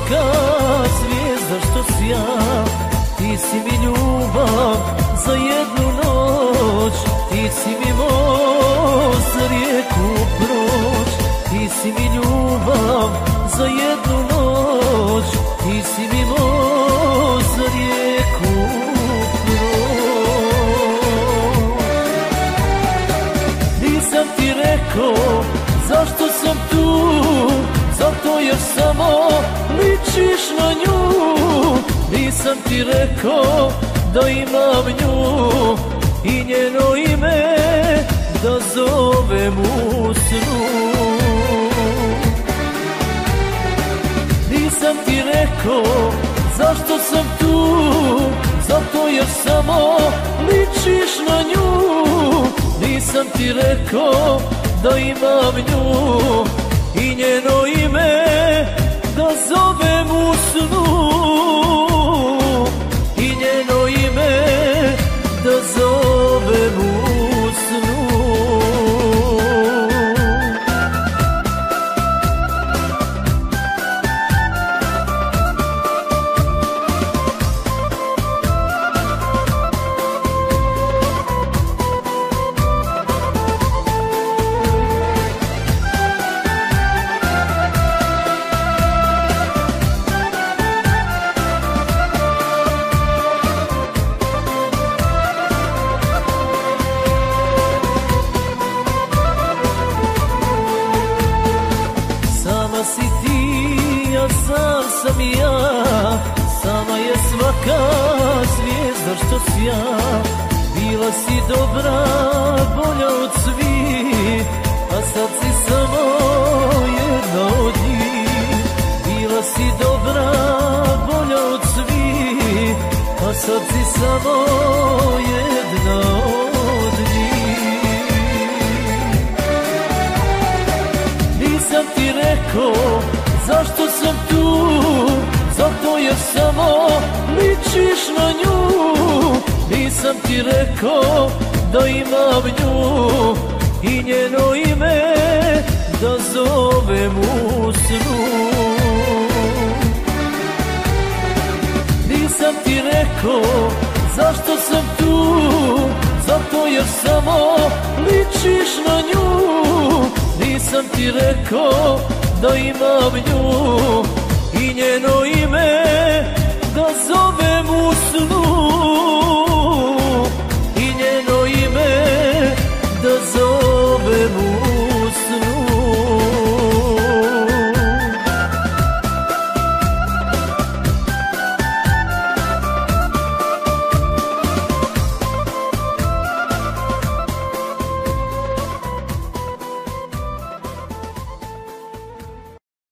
svaka zvijezda što sja, ti si mi ljubav za jednu noć, ti si mi most za rijeku proć, ti si mi ljubav za jednu noć, ti si mi most za rijeku proć. Nisam ti rekao zašto sam tu, zato jer samo ličiš na nju. Nisam ti rekao da imam nju i njeno ime da zovem u snu. Nisam ti rekao zašto sam tu, zato jer samo ličiš na nju. Nisam ti rekao da imam nju i njeno ime da zovem u snu, i njeno ime da zovem u snu. Si ti, a sam sam i ja, sama je svaka zvijezda što sja. Bila si dobra, bolja od svih, a sad si samo jedna od njih. Bila si dobra, bolja od svih, a sad si samo jedna od njih. Nisam ti rekao zašto sam tu, zato jer samo ličiš na nju. Nisam ti rekao da imam nju i njeno ime da zovem u snu. Nisam ti rekao zašto sam tu, zato jer samo ličiš na nju. Nisam ti rekao da imam nju i njeno ime